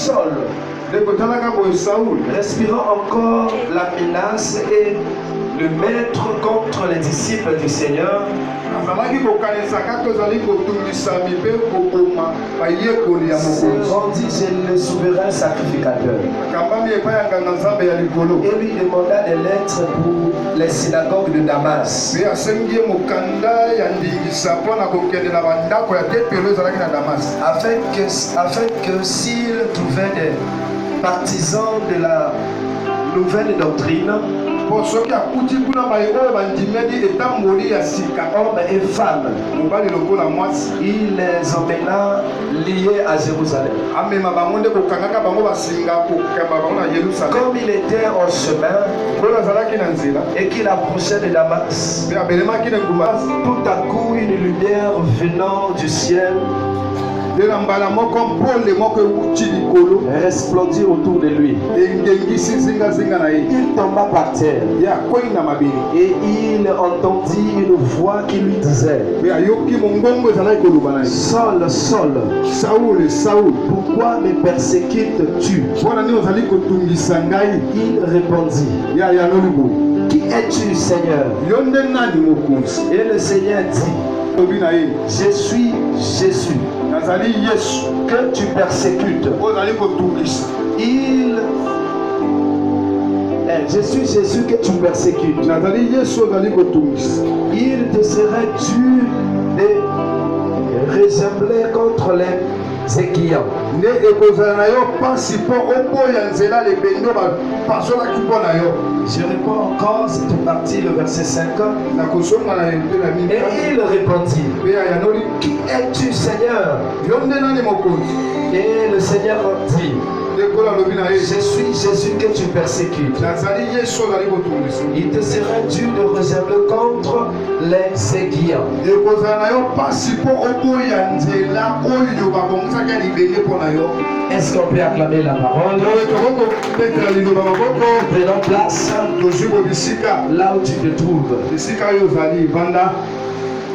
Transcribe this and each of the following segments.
Saul, respirant encore la menace et le maître contre les disciples du Seigneur, se rendit chez le souverain sacrificateur et lui demanda des lettres pour les synagogues de Damas, afin que s'il trouvait des partisans de la nouvelle doctrine, hommes et femmes, il les emmena liés à Jérusalem. Comme il était en chemin et qu'il approchait de Damas, tout à coup une lumière venant du ciel resplendit autour de lui. Il tomba par terre et il entendit une voix qui lui disait: Saul, Saul, pourquoi me persécutes-tu? Il répondit: Qui es-tu, Seigneur? Et le Seigneur dit: Je suis Jésus que tu persécutes. Je suis Jésus que tu persécutes. Il te serait dû de ressembler contre les aiguillons. Je réponds encore cette partie, le verset 5. Et il répondit: Qui es-tu, Seigneur? Et le Seigneur dit: Je suis Jésus que tu persécutes. Il te serait dû de ressembler contre les aiguillons. Est-ce qu'on peut acclamer la parole? Prenons place là où tu te trouves.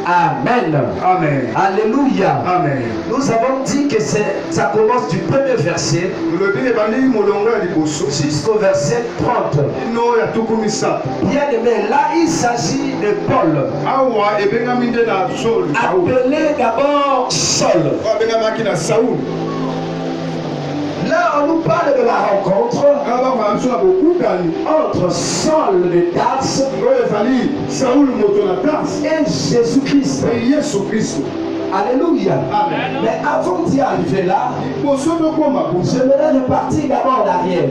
Amen. Amen. Alléluia. Amen. Nous avons dit que ça commence du premier verset jusqu'au verset 30. Bien aimé, là il s'agit de Paul, appelé d'abord Saul. Là, on nous parle de la rencontre entre Saul de Tarse et Jésus-Christ. Alléluia. Amen. Mais avant d'y arriver là, j'aimerais repartir d'abord en arrière.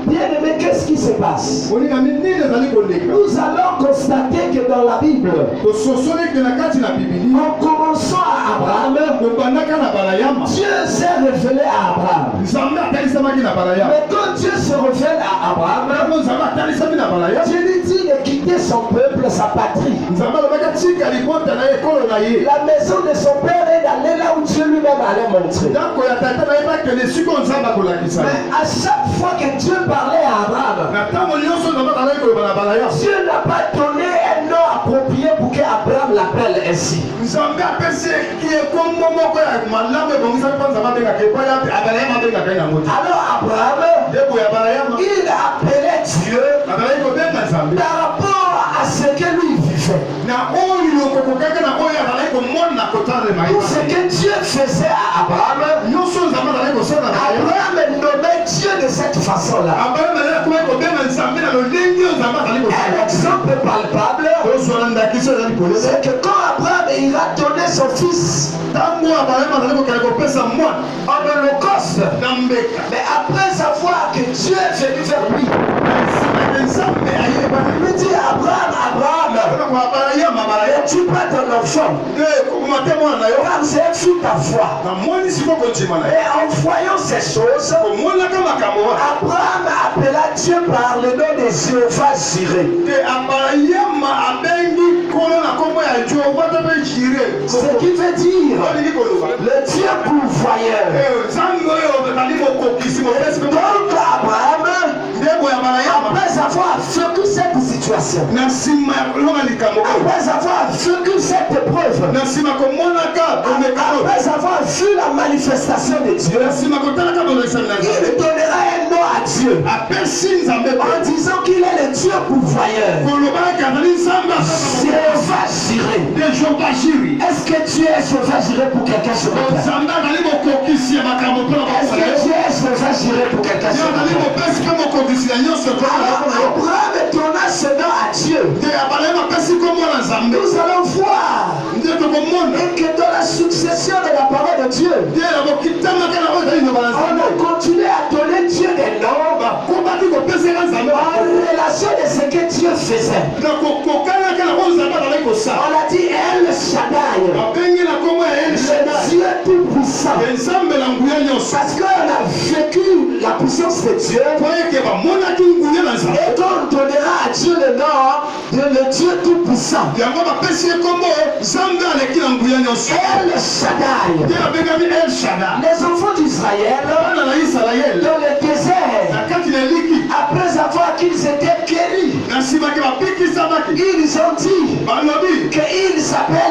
Bien aimé, qu'est-ce qui se passe? Nous allons constater que dans la Bible, en commençant à Abraham, Dieu s'est révélé à Abraham. Mais quand Dieu se révèle à Abraham, Dieu lui dit de quitter son peuple, sa patrie. La maison de son père est d'aller là où Dieu lui-même allait montrer. Mais à chaque fois que Dieu parlait à Abraham, Dieu n'a pas donné un nom approprié pour qu'Abraham l'appelle ainsi. Alors Abraham, il appelait Dieu par rapport à ce que lui vivait. Tout ce que Dieu faisait à Abraham, Abraham nommait Dieu de cette façon-là. Un exemple palpable, c'est que quand Abraham il a donné son fils en holocauste, mais après savoir que Dieu est venu vers lui, il dit Abraham, tu pas ton enfant, car c'est un fou ta foi. Et en voyant ces choses, Abraham appela Dieu par le nom de Jéhovah Jireh. Ce qui veut dire le Dieu pourvoyeur. Donc Abraham, après avoir vécu cette situation, manifestation. Après avoir vécu cette épreuve, après avoir vu la manifestation de Dieu, il donnera un nom à Dieu en disant qu'il est le Dieu pourvoyeur. Jéhovah Jireh. Est-ce que Dieu est Jéhovah Jireh pour quelqu'un sur la terre? Est-ce que Dieu est Jéhovah Jireh pour quelqu'un sur la terre? Abraham donna ce nom à Dieu. Nous allons voir et que dans la succession de la parole de Dieu, on a continué à donner Dieu des noms en relation de ce que Dieu faisait. On a dit El Shaddai, le Dieu tout puissant, parce qu'on a vécu la puissance de Dieu et qu'on donnera à Dieu le nom de le Dieu tout puissant. El Shaddai. Les enfants d'Israël dans le désert, après avoir qu'ils étaient guéris, ils ont dit qu'ils s'appellent